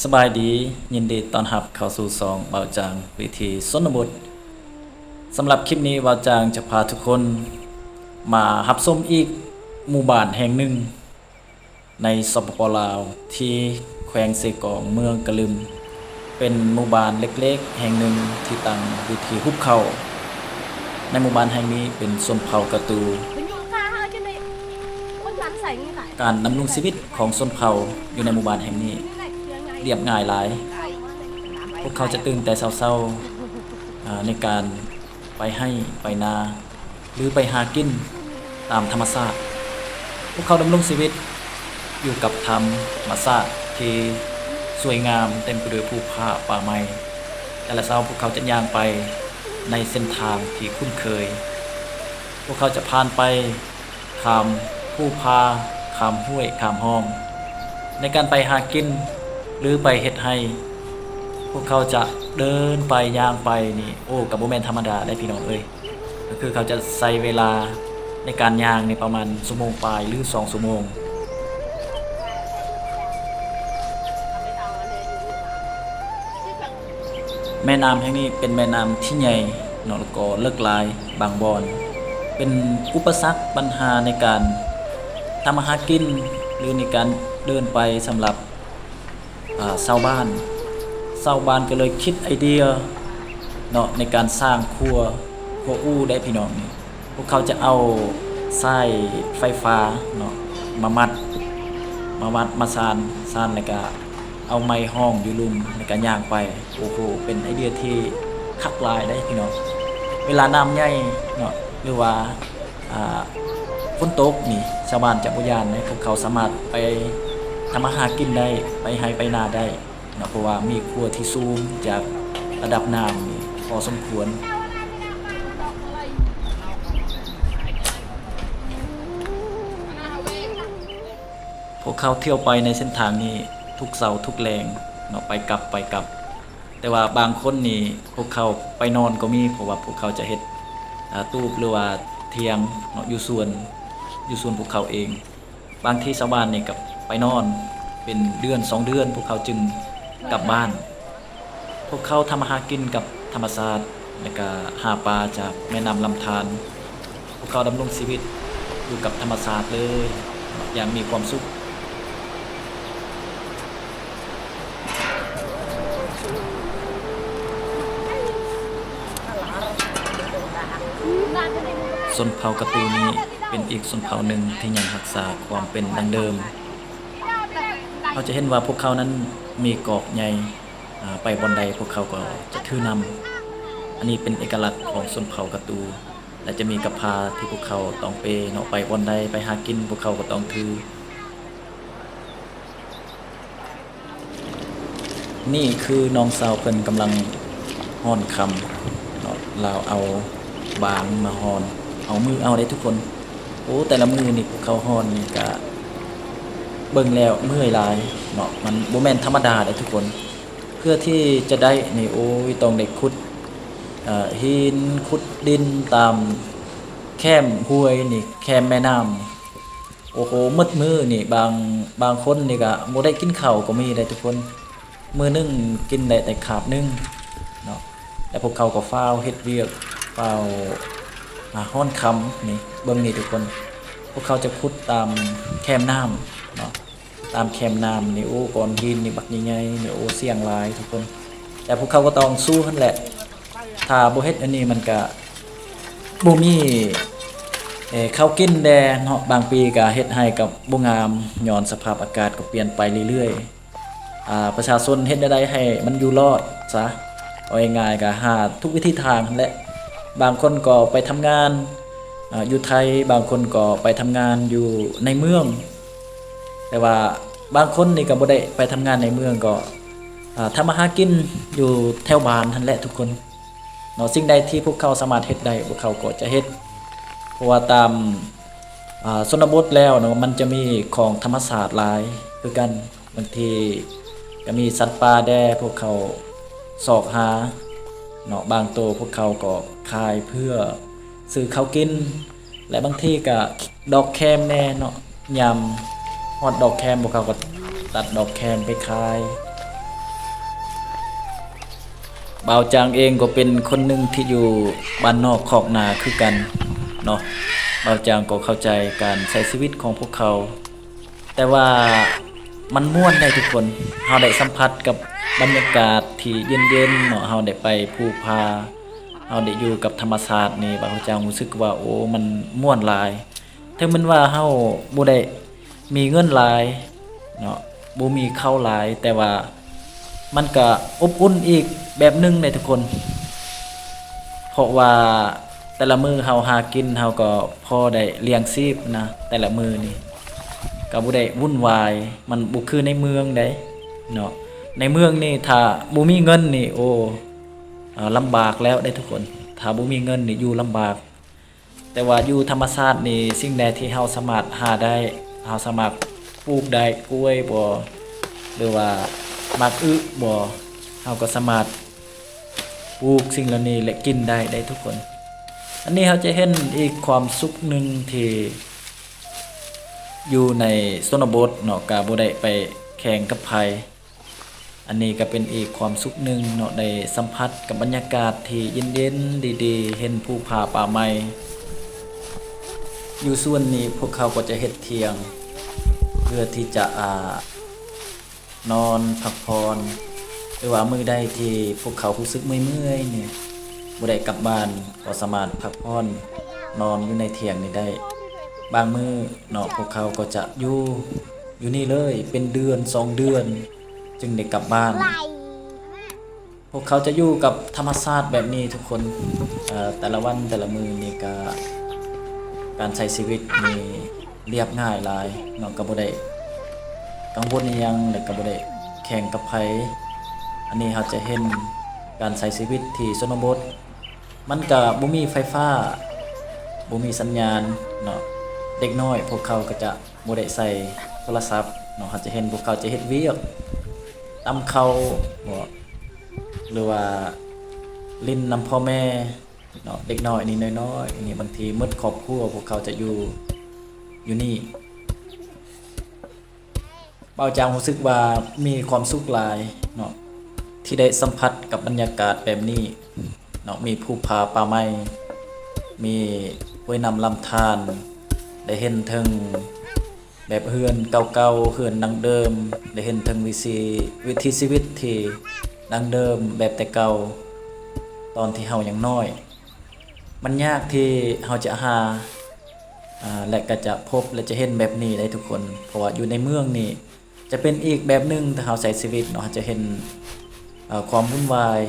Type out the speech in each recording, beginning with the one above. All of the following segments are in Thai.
สบายดียินดีต้อนรับเข้าสู่ซองเบาจางวิธีชนบทสำหรับคลิปนี้เบาจางจะพาทุกคนมารับชมอีกหมู่บ้านแห่งหนึ่งในสปปลาวที่แขวงเซกองเมืองกะลึมเป็นหมู่บ้านเล็กๆแห่งหนึ่งที่ตั้งอยู่ที่หุบเขาในหมู่บ้านแห่งนี้เป็นชนเผ่ากะตูการดำรงชีวิตของชนเผ่าอยู่ในหมู่บ้านแห่งนี้เรียบง่ายหลายพวกเขาจะตื่นแต่เช้าๆในการไปให้ไปนาหรือไปหากินตามธรรมชาติพวกเขาดำรงชีวิตอยู่กับธรรมชาติที่สวยงามเต็มไปด้วยภูผาป่าไม้แต่ละเช้าพวกเขาจะย่างไปในเส้นทางที่คุ้นเคยพวกเขาจะผ่านไปข้ามภูผาข้ามห้วยข้ามห้องในการไปหากินหรือไปเฮ็ดให้พวกเขาจะเดินไปย่างไปนี่โอ้กับโมเมนธรรมดาได้พี่น้องเอ้ยก็คือเขาจะใช้เวลาในการย่างในประมาณชั่วโมงปลายหรือ2ชั่วโมงแม่น้ำแห่งนี้เป็นแม่น้ำที่ใหญ่เนาะแล้วก็เลิกลายบางบอนเป็นอุปสรรคปัญหาในการทำอาหารกินหรือในการเดินไปสำหรับชาวบ้านก็เลยคิดไอเดียเนาะในการสร้างครัวอู้ได้พี่น้องนี่พวกเขาจะเอาสายไฟฟ้าเนาะมาสานแล้วก็เอาไม้ห้องอยู่ลุมในการย่างไปโอ้โหเป็นไอเดียที่คักลายได้พี่น้องเวลาน้ำใหญ่เนาะหรือว่าฝนตกนี่ชาวบ้านจะบ่ย่านนะเขาสามารถไปทำอาหารกินได้ไปให้ไปนาได้เนาะเพราะว่ามีครัวที่สูงจากระดับน้ำนี่พอสมควรพวกเขาเที่ยวไปในเส้นทางนี้ทุกเสาร์ทุกแรงเนาะไปกลับแต่ว่าบางคนนี่พวกเขาไปนอนก็มีเพราะว่าพวกเขาจะเฮ็ดตู้หรือว่าเทียงเนาะอยู่ส่วนพวกเขาเองบางที่ชาวบ้านนี่กับไปนอนเป็นเดือน2เดือนพวกเขาจึงกลับบ้านพวกเขาทำอาหารกินกับธรรมชาติแล้วก็หาปลาจากแม่น้ำลำธารพวกเขาดำรงชีวิตอยู่กับธรรมชาติเลยอย่างมีความสุขชนเผ่ากะตูนี้เป็นอีกชนเผ่าหนึ่งที่ยังรักษาความเป็นดั้งเดิมเราจะเห็นว่าพวกเขานั้นมีกอกใหญ่ไปบนใดพวกเขาก็จะถือนำอันนี้เป็นเอกลักษณ์ของชนเผ่ากะตูและจะมีกระพาที่พวกเขาต้องเปเนาะไปบนใดไปหากินพวกเขาก็ต้องถือนี่คือน้องสาวเพิ่นกำลังฮ้อนคำเนาะเราเอาบางมาฮ้อนเอามือเอาได้ทุกคนโอ้แต่ละมือนี่พวกเขาฮ้อนนี่ก็เบิ่งแล้วเมื่อยหลายเนาะมันบ่แม่นธรรมดาได้ทุกคนเพื่อที่จะได้นี่โอ้ยต้องได้ขุดหินขุดดินตามแคมห้วยนี่แคมแม่น้ำโอ้โหมืดมือนี่บางคนนี่ก็บ่ได้กินข้าวก็มีได้ทุกคนมื้อนึงกินได้แต่คาบนึงเนาะแต่พวกเขาก็ฟ้าวเฮ็ดเวียกฟ้าวฮ้อนคำนี่เบิ่งนี่ทุกคนพวกเขาจะขุดตามแคมน้ำเนาะตามแคมน้ำนี่โอ้ก้อนหินนี่บักใหญ่ๆนี่โอ้เสี่ยงหลายทุกคนแต่พวกเขาก็ต้องสู้หั่นแหละถ้าบ่เฮ็ดอันนี้มันก็บ่มีข้าวกินแดเนาะบางปีก็เฮ็ดให้กับบ่งามย้อนสภาพอากาศก็เปลี่ยนไปเรื่อยๆประชาชนเฮ็ดได้ให้มันอยู่รอดซะเอาง่ายๆก็หาทุกวิธีทางนั่นแหละบางคนก็ไปทำงานอยู่ไทยบางคนก็ไปทำงานอยู่ในเมืองแต่ว่าบางคนนี่ก็บ่ได้ไปทำงานในเมืองก็ทำมาหากินอยู่แถวบ้านนั่นแหละทุกคนเนาะสิ่งใดที่พวกเขาสามารถเฮ็ดได้พวกเขาก็จะเฮ็ดเพราะว่าตามชนบทแล้วเนาะมันจะมีของธรรมชาติหลายคือกันบางทีก็มีสัตว์ป่าแดพวกเขาสอกหาเนาะบางตัวพวกเขาก็ขายเพื่อซื้อข้าวกินและบางทีก็ดอกแคมแน่เนาะยำฮอดดอกแคมพวกเขาก็ตัดดอกแคมไปขาย บ่าวจางเองก็เป็นคนหนึ่งที่อยู่บ้านนอกคอกนาคือกันเนาะบ่าวจางก็เข้าใจการใช้ชีวิตของพวกเขา แต่ว่ามันม่วนได้ทุกคนเฮาได้สัมผัสกับบรรยากาศที่เย็นๆเนาะเฮาได้ไปภูพาเฮาได้อยู่กับธรรมชาตินี่บ่าวจางรู้สึกว่าโอ้มันม่วนหลายถึงแม้นว่าเฮาบ่ได้มีเงินหลายเนาะบ่มีข้าวหลายแต่ว่ามันก็อบอุ่นอีกแบบหนึงเลยทุกคน เพราะว่าแต่ละมือเฮาหากินเฮาก็พอได้เลี้ยงชีพนะแต่ละมือนี่ก็บ่ได้วุ่นวายมันบ่คือในเมืองได้เนาะในเมืองนี่ถ้าบ่มีเงินนี่โอ้ลำบากแล้วได้ทุกคนถ้าบ่มีเงินนี่อยู่ลำบากแต่ว่าอยู่ธรรมชาตินี่สิ่งใดที่เฮาสามารถหาได้เฮาสามารถปลูกได้กล้วยบ่หรือว่ามักอึบ่เฮาก็สามารถปลูกสิ่งเหล่านี้และกินได้ทุกคน อันนี้เขาจะเห็นอีกความสุขหนึ่งที่อยู่ในชนบทเนาะกาบ่ได้ไปแข่งกับไผอันนี้ก็เป็นอีกความสุขหนึ่งเนาะได้สัมผัสกับบรรยากาศที่เย็นๆดีๆเห็นภูผาป่าไม้อยู่ส่วนนี้พวกเขาก็จะเฮ็ดเที่ยงเพื่อที่จะนอนพักผ่อนหรือว่ามื้อใดที่พวกเขารู้สึกเมื่อยๆเนี่ยบ่ได้กลับบ้านก็สามารถพักผ่อนนอนอยู่ในเที่ยงนี้ได้บางมื้อเนาะพวกเขาก็จะอยู่นี่เลยเป็นเดือน2เดือนจึงได้กลับบ้านพวกเขาจะอยู่กับธรรมชาติแบบนี้ทุกคนแต่ละวันแต่ละมื้อนี่ก็การใช้ชีวิตนี่เรียบง่ายหลายเนาะก็บ่ได้กังวลอิหยังแล้วก็บ่ได้แข่งกับไผอันนี้เราจะเห็นการใช้ชีวิตที่ชนบทมันก็บ่มีไฟฟ้าบ่มีสัญญาณเนาะเด็กน้อยพวกเขาก็จะบ่ได้ใส่โทรศัพท์เนาะเราจะเห็นพวกเขาจะเฮ็ดเวียกตำข้าวบ่หรือว่าลิ้นนำพ่อแม่เนาะเด็กน้อยนี่น้อยๆนี่บางทีหมดครอบครัวพวกเขาจะอยู่นี่เบาจางรู้สึกว่ามีความสุขหลายเนาะที่ได้สัมผัสกับบรรยากาศแบบนี้เนาะมีภูผาป่าไม้มีห้วยน้ำลำธารได้เห็นถึงแบบเฮือนเก่าๆเฮือนดังเดิมได้เห็นถึงวิถีชีวิตที่ดังเดิมแบบแต่เก่าตอนที่เฮายังน้อยมันยากที่เฮาจะหาและก็จะพบและจะเห็นแบบนี้ได้ทุกคนเพราะว่าอยู่ในเมืองนี่จะเป็นอีกแบบหนึงถ้าเฮาใช้ชีวิตเนาะจะเห็นความวุ่นวาย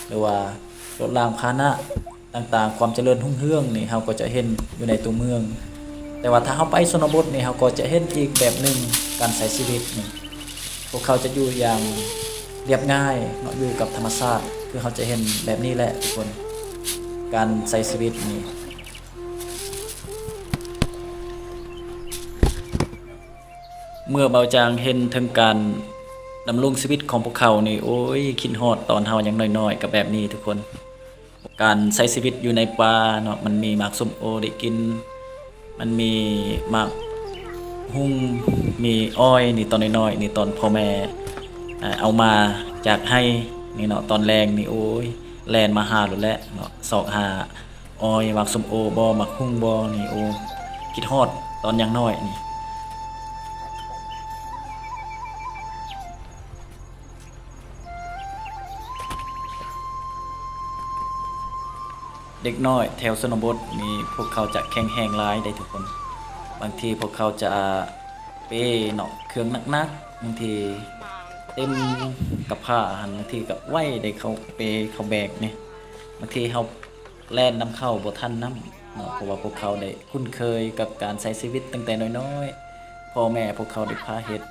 หรือว่ารถรางพาหนะต่างๆความเจริญรุ่งเรืองนี่เฮาก็จะเห็นอยู่ในตัวเมืองแต่ว่าถ้าเฮาไปชนบทนี่เฮาก็จะเห็นอีกแบบหนึงการใช้ชีวิตนี่พวกเขาจะอยู่อย่างเรียบง่ายเนาะอยู่กับธรรมชาติคือเฮาจะเห็นแบบนี้แหละทุกคนการใช้ชีวิตนี่เมื่อเบาจางเห็นถึงการดำรงชีวิตของพวกเขานี่โอ้ยคิดฮอดตอนเฮายังน้อยๆกับแบบนี้ทุกคนการใช้ชีวิตอยู่ในป่าเนาะมันมีหมากส้มโอได้กินมันมีหมากหุ่งมีอ้อยนี่ตอนน้อยๆนี่ตอนพ่อแม่เอามาจากให้นี่เนาะตอนแรงนี่โอ้ยแลนมาหาโลดแล้วเนาะสอกหาอ้อยหมากส้มโอบ่หมากหุ่งบ่นี่โอ้คิดฮอดตอนยังน้อยนี่เด็กน้อยแถวชนบทนี่พวกเขาจะแข็งแรงหลายได้ทุกคนบางทีพวกเขาจะเป้เนาะเครื่องหนักๆบางทีเต็มกับผ้าหันบางทีกับไหวได้เขาเป้เขาแบกนี่บางทีเขาแล่นน้ำเข้าบ่ทันน้ำเนาะเพราะว่าพวกเขาได้คุ้นเคยกับการใช้ชีวิตตั้งแต่น้อยๆพ่อแม่พวกเขาได้พาเฮ็ด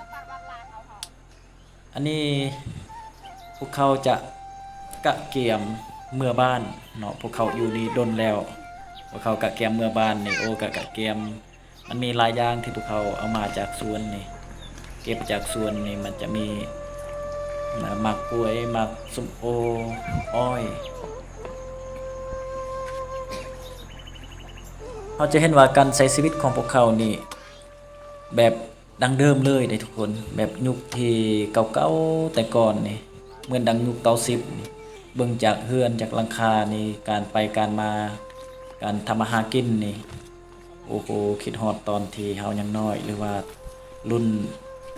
อันนี้พวกเขาจะกะเกียมเมื่อบ้านเนาะพวกเขาอยู่นี่ดนแล้วพวกเขากะเกียมเมื่อบ้านนี่โอ้กะเกียมมันมีหลายอย่างที่พวกเขาเอามาจากสวนนี่เก็บจากสวนนี่มันจะมีหมากกล้วยหมากส้มโออ้อยเราจะเห็นว่าการใช้ชีวิตของพวกเขานี่แบบดังเดิมเลยได้ทุกคนแบบยุคที่เก่าๆแต่ก่อนนี่เหมือนดังยุค90นี่ เบิ่งจากเฮือนจากหลังคานี่การไปการมาการทำอาหารกินนี่โอ้โหคิดฮอดตอนที่เฮายังน้อยหรือว่ารุ่น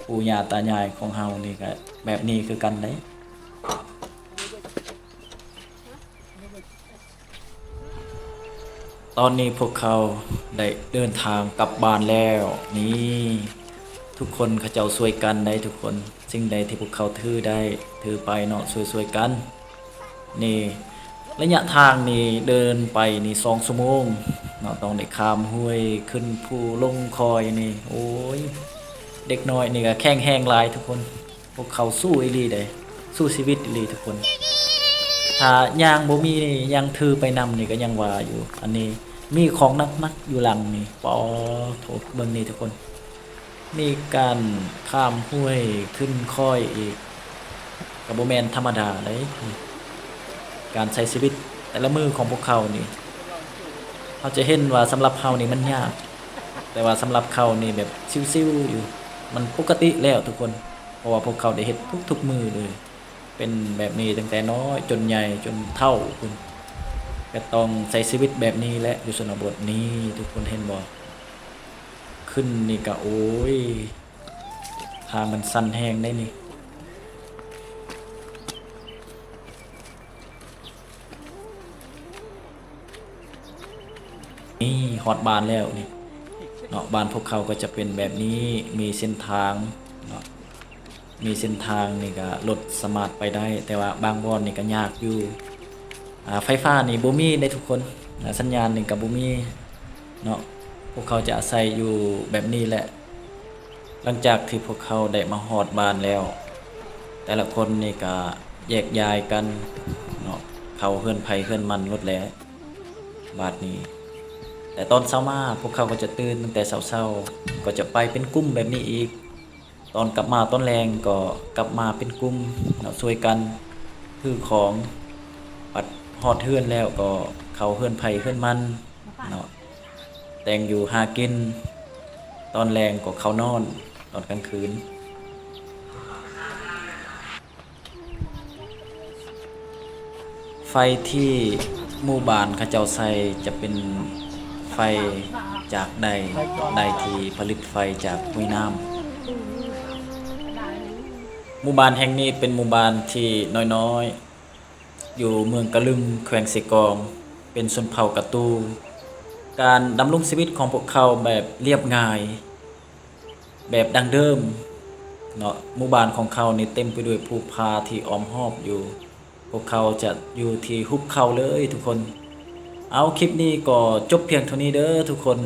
ปู่ย่าตายายของเฮานี่ก็แบบนี้คือกันเด้ตอนนี้พวกเขาได้เดินทางกลับบ้านแล้วนี่ทุกคนเขาเจ้าช่วยกันได้ทุกคนสิ่งใดที่พวกเขาถือได้ถือไปเนาะช่วยๆกันนี่ระยะทางนี่เดินไปนี่2 ชั่วโมงเนาะต้องได้ข้ามห้วยขึ้นภูลงคอยนี่โอ้ยเด็กน้อยนี่ก็แข็งแรงหลายทุกคนพวกเขาสู้อีหลีเด้สู้ชีวิตอีหลีทุกคนถ้ายางบ่มีนี่ยังถือไปนำนี่ก็ยังว่าอยู่อันนี้มีของนักๆอยู่หลังนี่ปอโถเบิ่งนี่ทุกคนมีการข้ามห้วยขึ้นค่อยอีกก็บ่แม่นธรรมดาเด้การใช้ชีวิตแต่ละมือของพวกเขานี่เขาจะเห็นว่าสำหรับเขานี่มันยากแต่ว่าสำหรับเขานี่แบบชิวๆอยู่มันปกติแล้วทุกคนเพราะว่าพวกเขาได้เฮ็ดทุกๆมือเลยเป็นแบบนี้ตั้งแต่น้อยจนใหญ่จนเฒ่าคุณก็ต้องใช้ชีวิตแบบนี้และอยู่ชนบทนี้ทุกคนเห็นบ่ขึ้นนี่ก็โอ้ยทางมันสั้นแห้งได้นี่นี่ฮอดบ้านแล้วนี่เนาะบ้านพวกเขาก็จะเป็นแบบนี้มีเส้นทางเนาะมีเส้นทางนี่ก็รถสามารถไปได้แต่ว่าบางบ่อนนี่ก็ยากอยู่ไฟฟ้านี่บ่มีได้ทุกคนสัญญาณนี่ก็บ่มีเนาะพวกเขาจะอาศัยอยู่แบบนี้แหละหลังจากที่พวกเขาได้มาฮอดบ้านแล้วแต่ละคนนี่ก็แยกย้ายกันเนาะเขาเฮือนไผเฮือนมันหมดแล้วบาดนี้แต่ตอนเช้ามาพวกเขาก็จะตื่นตั้งแต่เช้าๆก็จะไปเป็นกลุ่มแบบนี้อีกตอนกลับมาตอนแรงก็กลับมาเป็นกลุ่มเนาะช่วยกันถือของปัดฮอดเฮือนแล้วก็เขาเฮือนไผเฮือนมันเนาะแต่งอยู่หากินตอนแรงก็เขานอนตอนกลางคืนไฟที่หมู่บ้านเขาเจ้าใส่จะเป็นไฟจากใดที่ผลิตไฟจากห้วยน้ำหมู่บ้านแห่งนี้เป็นหมู่บ้านที่น้อยๆอยู่เมืองกะลึงแขวงเสกองเป็นชนเผ่ากะตูการดำรงชีวิตของพวกเขาแบบเรียบง่ายแบบดั้งเดิมเนาะหมู่บ้านของเขานี่เต็มไปด้วยภูผาที่อ้อมรอบอยู่พวกเขาจะอยู่ที่หุบเขาเลยทุกคนเอาคลิปนี้ก็จบเพียงเท่านี้เด้อทุกคน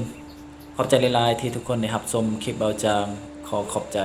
ขอบใจหลายๆที่ทุกคนได้รับชมคลิปเบาจางขอขอบใจ